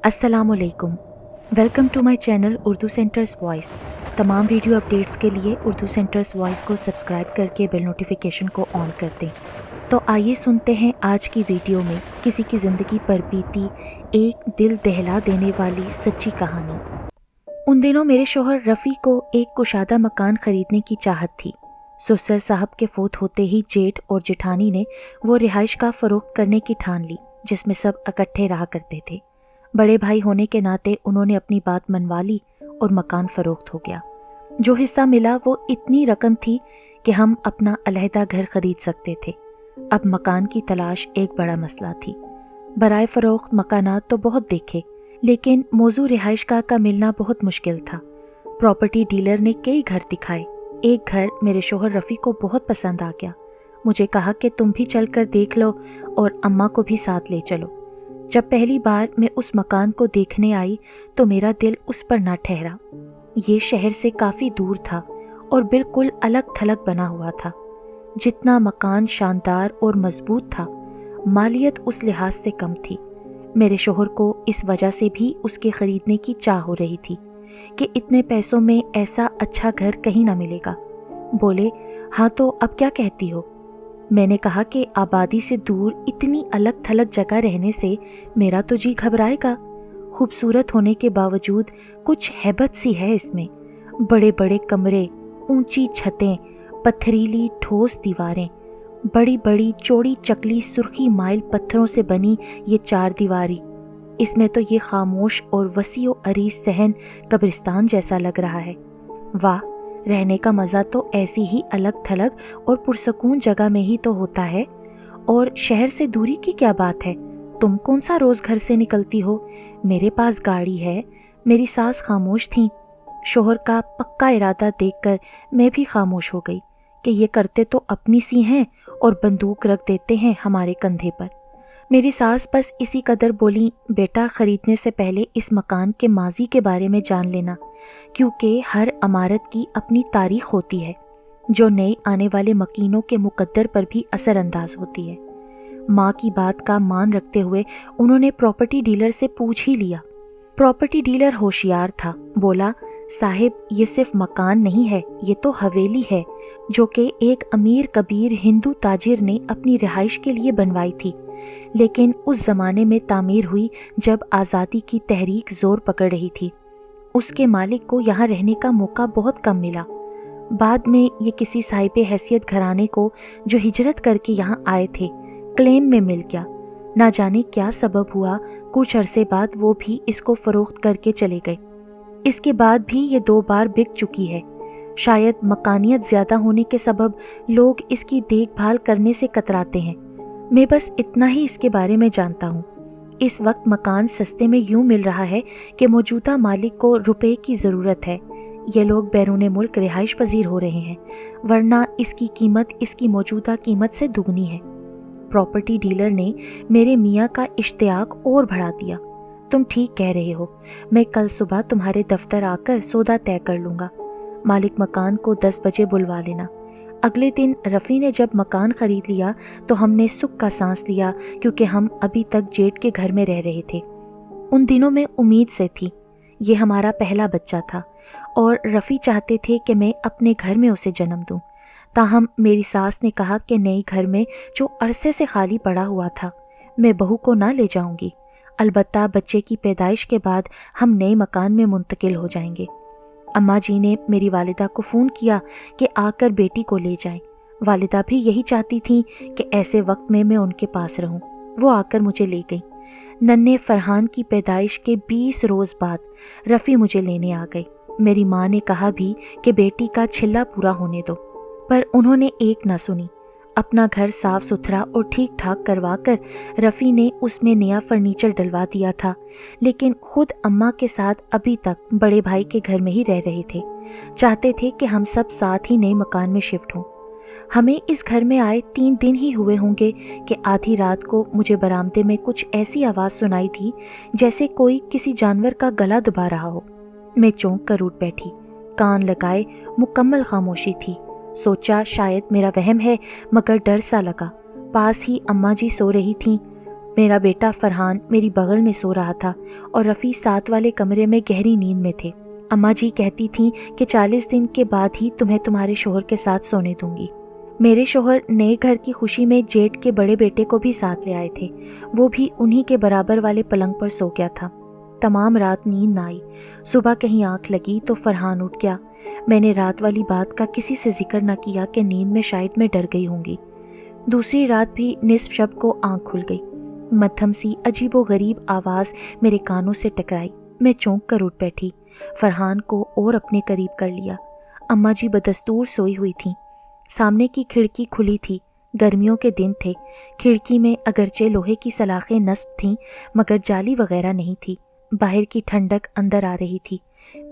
अस्सलामुअलैकुम। Welcome to my channel Urdu centres voice. तमाम video updates के लिए उर्दू सेंटर्स वॉइस को सब्सक्राइब करके बेल नोटिफिकेशन को ऑन कर दें। तो आइए सुनते हैं आज की वीडियो में किसी की ज़िंदगी पर बीती एक दिल दहला देने वाली सच्ची कहानी। उन दिनों मेरे शोहर रफ़ी को एक कुशादा मकान ख़रीदने की चाहत थी। ससुर साहब के फोत होते ही जेठ और जेठानी ने वो रिहाइश का फ़रोख्त करने की ठान ली, जिसमें सब इकट्ठे रहा करते थे। बड़े भाई होने के नाते उन्होंने अपनी बात मनवा ली और मकान फ़रोख्त हो गया। जो हिस्सा मिला वो इतनी रकम थी कि हम अपना अलहदा घर खरीद सकते थे। अब मकान की तलाश एक बड़ा मसला थी। बराए फ़रोख्त मकानात तो बहुत देखे, लेकिन मौजू रिहाइशगाह का मिलना बहुत मुश्किल था। प्रॉपर्टी डीलर ने कई घर दिखाए। एक घर मेरे शोहर रफ़ी को बहुत पसंद आ गया। मुझे कहा कि तुम भी चल कर देख लो और अम्मा को भी साथ ले चलो। जब पहली बार मैं उस मकान को देखने आई तो मेरा दिल उस पर ना ठहरा। ये शहर से काफ़ी दूर था और बिल्कुल अलग थलग बना हुआ था। जितना मकान शानदार और मजबूत था, मालियत उस लिहाज से कम थी। मेरे शोहर को इस वजह से भी उसके ख़रीदने की चाह हो रही थी कि इतने पैसों में ऐसा अच्छा घर कहीं ना मिलेगा। बोले, हाँ तो अब क्या कहती हो? मैंने कहा कि आबादी से दूर इतनी अलग थलग जगह रहने से मेरा तो जी घबराएगा। खूबसूरत होने के बावजूद कुछ हैबत सी है इसमें। बड़े बड़े कमरे, ऊंची छतें, पथरीली ठोस दीवारें, बड़ी बड़ी चौड़ी चकली सुर्खी माइल पत्थरों से बनी ये चार दीवारी। इसमें तो ये खामोश और वसीओ अरीज सहन कब्रिस्तान जैसा लग रहा है। वाह, रहने का मज़ा तो ऐसी ही अलग थलग और पुरसकून जगह में ही तो होता है। और शहर से दूरी की क्या बात है? तुम कौन सा रोज़ घर से निकलती हो? मेरे पास गाड़ी है। मेरी सास खामोश थी। शोहर का पक्का इरादा देखकर मैं भी खामोश हो गई कि ये करते तो अपनी सी हैं और बंदूक रख देते हैं हमारे कंधे पर। मेरी सास बस इसी कदर बोली, बेटा ख़रीदने से पहले इस मकान के माजी के बारे में जान लेना, क्योंकि हर इमारत की अपनी तारीख होती है जो नए आने वाले मकीनों के मुकद्दर पर भी असरअंदाज होती है। माँ की बात का मान रखते हुए उन्होंने प्रॉपर्टी डीलर से पूछ ही लिया। प्रॉपर्टी डीलर होशियार था। बोला, साहिब ये सिर्फ मकान नहीं है, ये तो हवेली है जो कि एक अमीर कबीर हिंदू ताजिर ने अपनी रिहाइश के लिए बनवाई थी, लेकिन उस ज़माने में तामीर हुई जब आज़ादी की तहरीक ज़ोर पकड़ रही थी। उसके मालिक को यहाँ रहने का मौका बहुत कम मिला। बाद में ये किसी साहिब हैसियत घराने को जो हिजरत करके यहाँ आए थे क्लेम में मिल गया। ना जाने क्या सबब हुआ, कुछ अरसे बाद वो भी इसको फ़रोख्त करके चले गए। इसके बाद भी ये 2 बार बिक चुकी है। शायद मकानियत ज़्यादा होने के सबब लोग इसकी देखभाल करने से कतराते हैं। मैं बस इतना ही इसके बारे में जानता हूँ। इस वक्त मकान सस्ते में यूँ मिल रहा है कि मौजूदा मालिक को रुपए की ज़रूरत है। ये लोग बैरून मुल्क रिहाइश पजीर हो रहे हैं, वरना इसकी कीमत इसकी मौजूदा कीमत से दुगनी है। प्रॉपर्टी डीलर ने मेरे मियाँ का इश्तियाक और बढ़ा दिया। तुम ठीक कह रहे हो, मैं कल सुबह तुम्हारे दफ्तर आकर सौदा तय कर लूँगा। मालिक मकान को 10 बजे बुलवा लेना। अगले दिन रफ़ी ने जब मकान ख़रीद लिया तो हमने सुख का सांस लिया, क्योंकि हम अभी तक जेठ के घर में रह रहे थे। उन दिनों में उम्मीद से थी। ये हमारा पहला बच्चा था और रफ़ी चाहते थे कि मैं अपने घर में उसे जन्म दूं। ताहम मेरी सास ने कहा कि नए घर में जो अरसे से खाली पड़ा हुआ था, मैं बहू को ना ले जाऊंगी। अलबत्ता बच्चे की पैदाइश के बाद हम नए मकान में मुंतकिल हो जाएंगे। अम्मा जी ने मेरी वालिदा को फ़ोन किया कि आकर बेटी को ले जाएं। वालिदा भी यही चाहती थी कि ऐसे वक्त में मैं उनके पास रहूं। वो आकर मुझे ले गई। नन्हे फरहान की पैदाइश के 20 रोज़ बाद रफ़ी मुझे लेने आ गई। मेरी माँ ने कहा भी कि बेटी का छिल्ला पूरा होने दो, पर उन्होंने एक न सुनी। अपना घर साफ सुथरा और ठीक ठाक करवा कर रफ़ी ने उसमें नया फर्नीचर डलवा दिया था, लेकिन खुद अम्मा के साथ अभी तक बड़े भाई के घर में ही रह रहे थे। चाहते थे कि हम सब साथ ही नए मकान में शिफ्ट हों। हमें इस घर में आए 3 दिन ही हुए होंगे कि आधी रात को मुझे बरामदे में कुछ ऐसी आवाज़ सुनाई थी जैसे कोई किसी जानवर का गला दबा रहा हो। मैं चौंक कर उठ बैठी। कान लगाए मुकम्मल खामोशी थी। सोचा शायद मेरा वहम है, मगर डर सा लगा। पास ही अम्मा जी सो रही थीं। मेरा बेटा फरहान मेरी बगल में सो रहा था और रफ़ी साथ वाले कमरे में गहरी नींद में थे। अम्मा जी कहती थीं कि 40 दिन के बाद ही तुम्हें तुम्हारे शोहर के साथ सोने दूंगी। मेरे शोहर नए घर की खुशी में जेठ के बड़े बेटे को भी साथ ले आए थे। वो भी उन्हीं के बराबर वाले पलंग पर सो गया था। तमाम रात नींद ना आई। सुबह कहीं आंख लगी तो फरहान उठ गया। मैंने रात वाली बात का किसी से जिक्र न किया कि नींद में शायद मैं डर गई होंगी। दूसरी रात भी निस्फ शब को आंख खुल गई। मध्यम सी अजीबो गरीब आवाज़ मेरे कानों से टकराई। मैं चौंक कर उठ बैठी। फरहान को और अपने करीब कर लिया। अम्मा जी बदस्तूर सोई हुई थीं। सामने की खिड़की खुली थी। गर्मियों के दिन थे। खिड़की में अगरचे लोहे की सलाखें नस्ब थीं मगर जाली वगैरह नहीं थी। बाहर की ठंडक अंदर आ रही थी।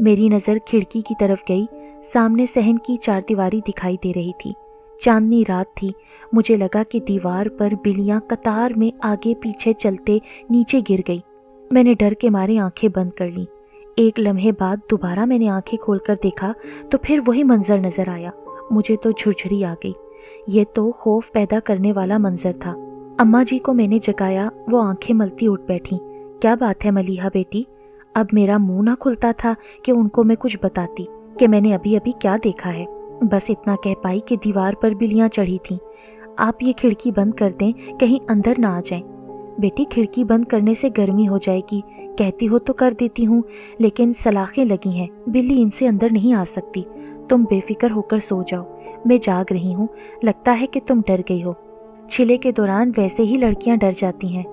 मेरी नज़र खिड़की की तरफ गई। सामने सहन की चारदीवारी दिखाई दे रही थी। चांदनी रात थी। मुझे लगा कि दीवार पर बिल्लियां कतार में आगे पीछे चलते नीचे गिर गई। मैंने डर के मारे आंखें बंद कर लीं। एक लम्हे बाद दोबारा मैंने आंखें खोलकर देखा तो फिर वही मंजर नजर आया। मुझे तो झुरझुरी आ गई। ये तो खौफ पैदा करने वाला मंजर था। अम्मा जी को मैंने जगाया। वो आंखें मलती उठ बैठी। क्या बात है मलीहा बेटी? अब मेरा मुंह ना खुलता था कि उनको मैं कुछ बताती कि मैंने अभी अभी क्या देखा है। बस इतना कह पाई कि दीवार पर बिल्लियां चढ़ी थीं। आप ये खिड़की बंद कर दें, कहीं अंदर ना आ जाएं। बेटी खिड़की बंद करने से गर्मी हो जाएगी। कहती हो तो कर देती हूँ, लेकिन सलाखें लगी हैं, बिल्ली इनसे अंदर नहीं आ सकती। तुम बेफिक्र होकर सो जाओ। मैं जाग रही हूँ। लगता है कि तुम डर गई हो। छिले के दौरान वैसे ही लड़कियां डर जाती हैं।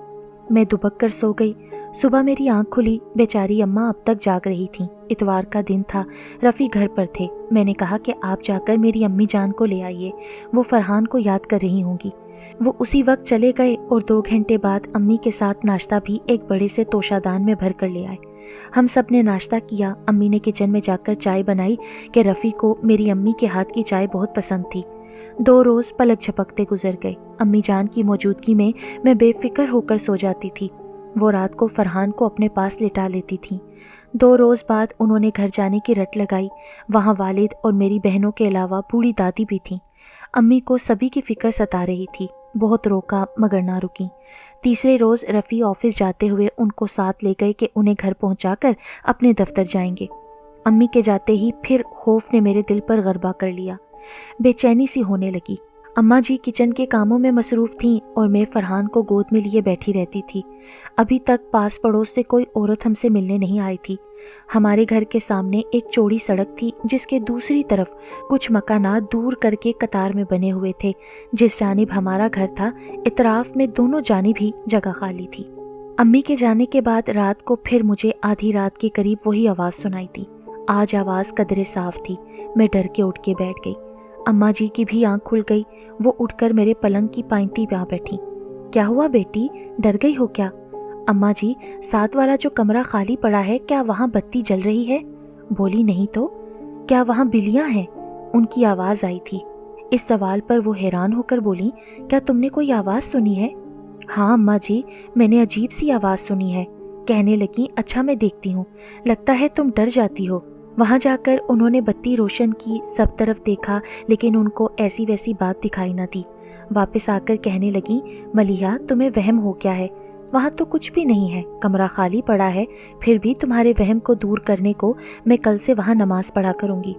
मैं दुबक कर सो गई। सुबह मेरी आंख खुली। बेचारी अम्मा अब तक जाग रही थीं। इतवार का दिन था। रफ़ी घर पर थे। मैंने कहा कि आप जाकर मेरी अम्मी जान को ले आइए, वो फरहान को याद कर रही होंगी। वो उसी वक्त चले गए और 2 घंटे बाद अम्मी के साथ नाश्ता भी एक बड़े से तोशादान में भर कर ले आए। हम सब ने नाश्ता किया। अम्मी ने किचन में जाकर चाय बनाई कि रफ़ी को मेरी अम्मी के हाथ की चाय बहुत पसंद थी। 2 रोज़ पलक झपकते गुजर गए। अम्मी जान की मौजूदगी में मैं बेफिक्र होकर सो जाती थी। वो रात को फरहान को अपने पास लिटा लेती थीं। 2 रोज़ बाद उन्होंने घर जाने की रट लगाई। वहाँ वालिद और मेरी बहनों के अलावा बूढ़ी दादी भी थीं। अम्मी को सभी की फिक्र सता रही थी। बहुत रोका मगर ना रुकी। तीसरे रोज़ रफ़ी ऑफिस जाते हुए उनको साथ ले गए कि उन्हें घर पहुंचाकर अपने दफ्तर जाएंगे। अम्मी के जाते ही फिर खौफ ने मेरे दिल पर गलबा कर लिया। बेचैनी सी होने लगी। अम्मा जी किचन के कामों में मसरूफ़ थीं और मैं फरहान को गोद में लिए बैठी रहती थी। अभी तक पास पड़ोस से कोई औरत हमसे मिलने नहीं आई थी। हमारे घर के सामने एक चौड़ी सड़क थी जिसके दूसरी तरफ कुछ मकानात दूर करके कतार में बने हुए थे। जिस जानिब हमारा घर था, इतराफ में दोनों जानिब ही जगह खाली थी। अम्मी के जाने के बाद रात को फिर मुझे आधी रात के करीब वही आवाज़ सुनाई दी। आज आवाज़ कदरे साफ थी। मैं डर के उठ के बैठ गई। अम्मा जी की भी आंख खुल गई। वो उठकर मेरे पलंग की पायंती पे आ बैठी। क्या हुआ बेटी, डर गई हो क्या? अम्मा जी, साथ वाला जो कमरा खाली पड़ा है, क्या वहाँ बत्ती जल रही है? बोली नहीं तो। क्या वहाँ बिल्लियाँ हैं? उनकी आवाज़ आई थी। इस सवाल पर वो हैरान होकर बोली, क्या तुमने कोई आवाज़ सुनी है? हाँ अम्मा जी, मैंने अजीब सी आवाज़ सुनी है। कहने लगी, अच्छा मैं देखती हूँ, लगता है तुम डर जाती हो। वहाँ जाकर उन्होंने बत्ती रोशन की, सब तरफ देखा, लेकिन उनको ऐसी वैसी बात दिखाई न दी। वापस आकर कहने लगी, मलिहा तुम्हें वहम हो गया है, वहाँ तो कुछ भी नहीं है, कमरा खाली पड़ा है। फिर भी तुम्हारे वहम को दूर करने को मैं कल से वहाँ नमाज पढ़ा करूँगी।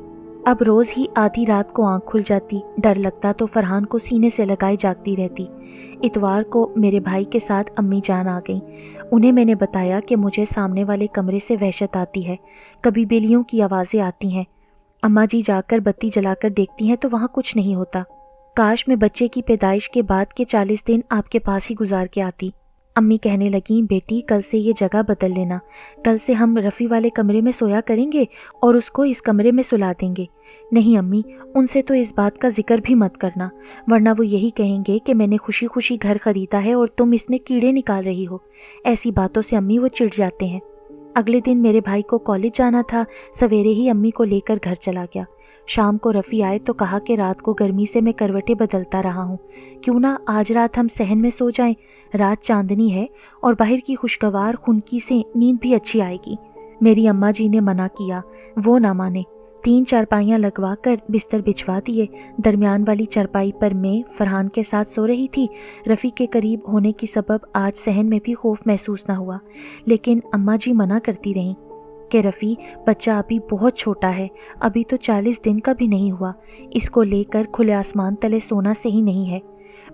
अब रोज़ ही आधी रात को आंख खुल जाती। डर लगता तो फरहान को सीने से लगाई जागती रहती। इतवार को मेरे भाई के साथ अम्मी जान आ गई। उन्हें मैंने बताया कि मुझे सामने वाले कमरे से वहशत आती है, कभी बिल्लियों की आवाज़ें आती हैं। अम्मा जी जाकर बत्ती जलाकर देखती हैं तो वहाँ कुछ नहीं होता। काश मैं बच्चे की पैदाइश के बाद के 40 दिन आपके पास ही गुजार के आती। अम्मी कहने लगी, बेटी कल से ये जगह बदल लेना। कल से हम रफ़ी वाले कमरे में सोया करेंगे और उसको इस कमरे में सुला देंगे। नहीं अम्मी, उनसे तो इस बात का जिक्र भी मत करना, वरना वो यही कहेंगे कि मैंने खुशी खुशी घर खरीदा है और तुम इसमें कीड़े निकाल रही हो। ऐसी बातों से अम्मी वो चिढ़ जाते हैं। अगले दिन मेरे भाई को कॉलेज जाना था। सवेरे ही अम्मी को लेकर घर चला गया। शाम को रफ़ी आए तो कहा कि रात को गर्मी से मैं करवटें बदलता रहा हूँ, क्यों ना आज रात हम सहन में सो जाएं। रात चांदनी है और बाहर की खुशगवार खुनकी से नींद भी अच्छी आएगी। मेरी अम्मा जी ने मना किया, वो ना माने। 3 चारपाइयाँ लगवा कर बिस्तर बिछवा दिए। दरमियान वाली चारपाई पर मैं फरहान के साथ सो रही थी। रफ़ी के करीब होने की सबब आज सहन में भी खौफ महसूस न हुआ, लेकिन अम्मा जी मना करती रहीं कि रफ़ी बच्चा अभी बहुत छोटा है, अभी तो 40 दिन का भी नहीं हुआ, इसको लेकर खुले आसमान तले सोना सही नहीं है।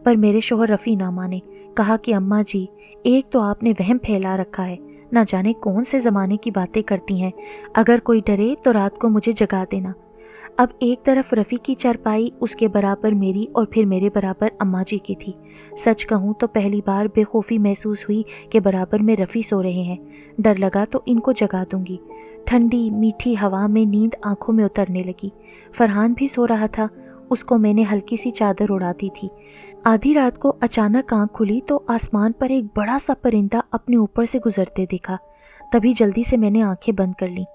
पर मेरे शोहर रफ़ी ना माने। कहा कि अम्मा जी, एक तो आपने वहम फैला रखा है, ना जाने कौन से ज़माने की बातें करती हैं। अगर कोई डरे तो रात को मुझे जगा देना। अब एक तरफ रफ़ी की चारपाई, उसके बराबर मेरी और फिर मेरे बराबर अम्मा जी की थी। सच कहूँ तो पहली बार बेखौफी महसूस हुई कि बराबर में रफ़ी सो रहे हैं। डर लगा तो इनको जगा दूंगी। ठंडी मीठी हवा में नींद आंखों में उतरने लगी। फरहान भी सो रहा था, उसको मैंने हल्की सी चादर उड़ा दी थी। आधी रात को अचानक आंख खुली तो आसमान पर एक बड़ा सा परिंदा अपने ऊपर से गुजरते दिखा। तभी जल्दी से मैंने आंखें बंद कर लीं।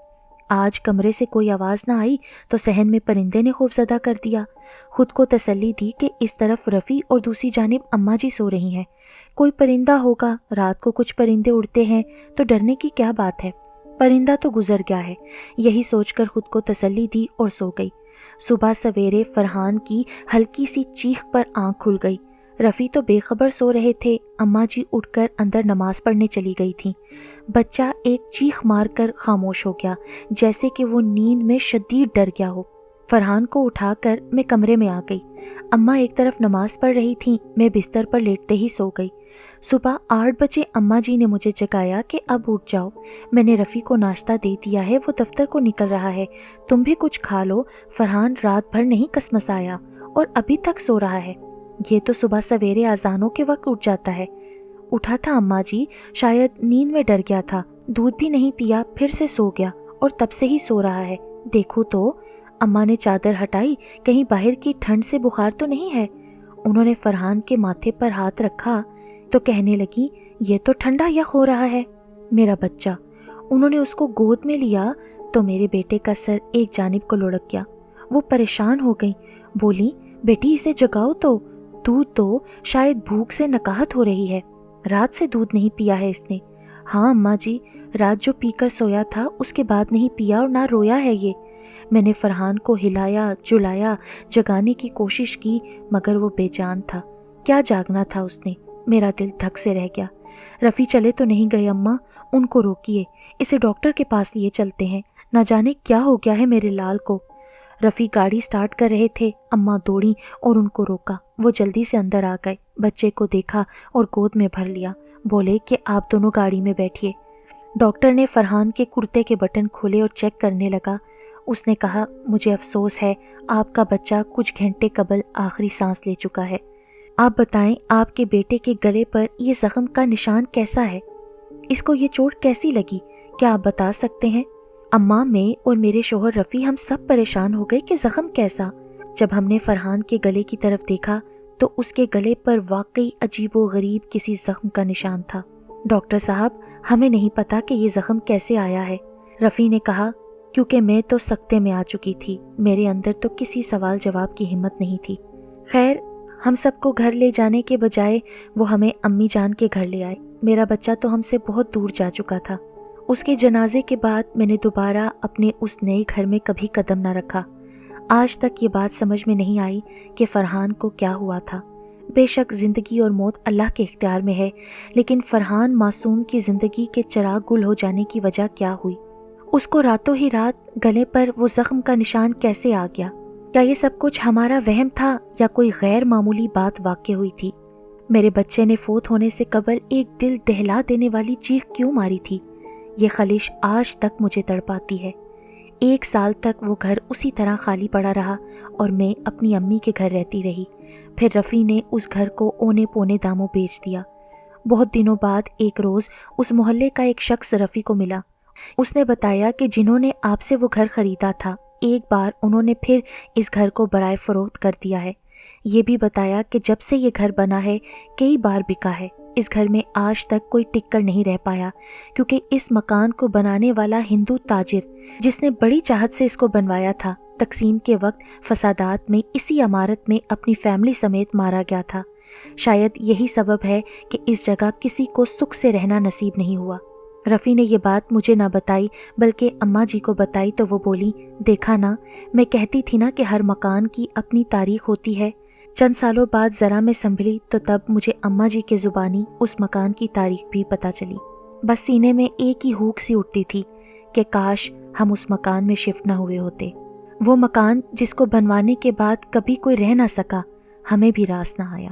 आज कमरे से कोई आवाज़ ना आई तो सहन में परिंदे ने खौफजदा कर दिया। खुद को तसल्ली दी कि इस तरफ रफ़ी और दूसरी जानिब अम्मा जी सो रही हैं। कोई परिंदा होगा, रात को कुछ परिंदे उड़ते हैं तो डरने की क्या बात है। परिंदा तो गुजर गया है, यही सोचकर खुद को तसल्ली दी और सो गई। सुबह सवेरे फरहान की हल्की सी चीख पर आंख खुल गई। रफ़ी तो बेखबर सो रहे थे। अम्मा जी उठकर अंदर नमाज पढ़ने चली गई थीं। बच्चा एक चीख मारकर खामोश हो गया, जैसे कि वो नींद में शदीद डर गया हो। फरहान को उठाकर मैं कमरे में आ गई। अम्मा एक तरफ नमाज पढ़ रही थीं, मैं बिस्तर पर लेटते ही सो गई। सुबह 8 बजे अम्मा जी ने मुझे जगाया कि अब उठ जाओ, मैंने रफ़ी को नाश्ता दे दिया है, वो दफ्तर को निकल रहा है, तुम भी कुछ खा लो। फरहान रात भर नहीं कसमसाया और अभी तक सो रहा है। ये तो सुबह सवेरे अजानों के वक्त उठ जाता है। उठा था अम्मा जी, शायद नींद में डर गया था, दूध भी नहीं पिया, फिर से सो गया और तब से ही सो रहा है। देखो तो। अम्मा ने चादर हटाई, कहीं बाहर की ठंड से बुखार तो नहीं है। उन्होंने फरहान के माथे पर हाथ रखा तो कहने लगी, ये तो ठंडा यख हो रहा है मेरा बच्चा। उन्होंने उसको गोद में लिया तो मेरे बेटे का सर एक जानिब को लुढ़क गया। वो परेशान हो गई, बोली, बेटी इसे जगाओ तो, दूध दो, शायद भूख से नकाहत हो रही है, रात से दूध नहीं पिया है इसने। हाँ अम्मा जी, रात जो पीकर सोया था उसके बाद नहीं पिया और ना रोया है ये। मैंने फरहान को हिलाया जुलाया, जगाने की कोशिश की, मगर वो बेजान था। क्या जागना था उसने। मेरा दिल धक से रह गया। रफ़ी चले तो नहीं गए अम्मा, उनको रोकिए, इसे डॉक्टर के पास लिए चलते हैं, ना जाने क्या हो गया है मेरे लाल को। रफ़ी गाड़ी स्टार्ट कर रहे थे, अम्मा दौड़ी और उनको रोका। वो जल्दी से अंदर आ गए, बच्चे को देखा और गोद में भर लिया। बोले कि आप दोनों गाड़ी में बैठिए। डॉक्टर ने फरहान के कुर्ते के बटन खोले और चेक करने लगा। उसने कहा, मुझे अफसोस है, आपका बच्चा कुछ घंटे कबल आखिरी सांस ले चुका है। आप बताएं, आपके बेटे के गले पर ये जख्म का निशान कैसा है? इसको ये चोट कैसी लगी, क्या आप बता सकते हैं? अम्मा, मैं और मेरे शोहर रफ़ी हम सब परेशान हो गए कि जख्म कैसा। जब हमने फरहान के गले की तरफ देखा तो उसके गले पर वाकई अजीबो गरीब किसी जख्म का निशान था। डॉक्टर साहब, हमें नहीं पता कि ये जख्म कैसे आया है। रफ़ी ने कहा, क्योंकि मैं तो सख्ते में आ चुकी थी, मेरे अंदर तो किसी सवाल जवाब की हिम्मत नहीं थी। खैर, हम सबको घर ले जाने के बजाय वो हमें अम्मी जान के घर ले आए। मेरा बच्चा तो हमसे बहुत दूर जा चुका था। उसके जनाजे के बाद मैंने दोबारा अपने उस नए घर में कभी कदम न रखा। आज तक ये बात समझ में नहीं आई कि फरहान को क्या हुआ था। बेशक ज़िंदगी और मौत अल्लाह के इख्तियार में है, लेकिन फरहान मासूम की ज़िंदगी के चिराग गुल हो जाने की वजह क्या हुई? उसको रातों ही रात गले पर वो ज़ख्म का निशान कैसे आ गया? क्या ये सब कुछ हमारा वहम था या कोई गैर मामूली बात वाक़ई हुई थी? मेरे बच्चे ने फोत होने से कबल एक दिल दहला देने वाली चीख क्यों मारी थी? ये खलिश आज तक मुझे तड़पाती है। 1 साल तक वो घर उसी तरह खाली पड़ा रहा और मैं अपनी अम्मी के घर रहती रही। फिर रफ़ी ने उस घर को औने पौने दामों बेच दिया। बहुत दिनों बाद एक रोज़ उस मोहल्ले का एक शख्स रफ़ी को मिला। उसने बताया कि जिन्होंने आपसे वो घर ख़रीदा था, एक बार उन्होंने फिर इस घर को बराए फ़रोख्त कर दिया है। ये भी बताया कि जब से ये घर बना है कई बार बिका है। इस घर में आज तक कोई टिक कर नहीं रह पाया, क्योंकि इस मकान को बनाने वाला हिंदू ताजिर, जिसने बड़ी चाहत से इसको बनवाया था, तकसीम के वक्त फसादात में इसी इमारत में अपनी फैमिली समेत मारा गया था। शायद यही सबब है कि इस जगह किसी को सुख से रहना नसीब नहीं हुआ। رفیع نے یہ بات مجھے نہ بتائی بلکہ اماں جی کو بتائی تو وہ بولی، دیکھا نا، میں کہتی تھی نا کہ ہر مکان کی اپنی تاریخ ہوتی ہے۔ چند سالوں بعد ذرا میں سنبھلی تو تب مجھے اماں جی کے زبانی اس مکان کی تاریخ بھی پتہ چلی۔ بس سینے میں ایک ہی ہوک سی اٹھتی تھی کہ کاش ہم اس مکان میں شفٹ نہ ہوئے ہوتے، وہ مکان جس کو بنوانے کے بعد کبھی کوئی رہ نہ سکا، ہمیں بھی راس نہ آیا۔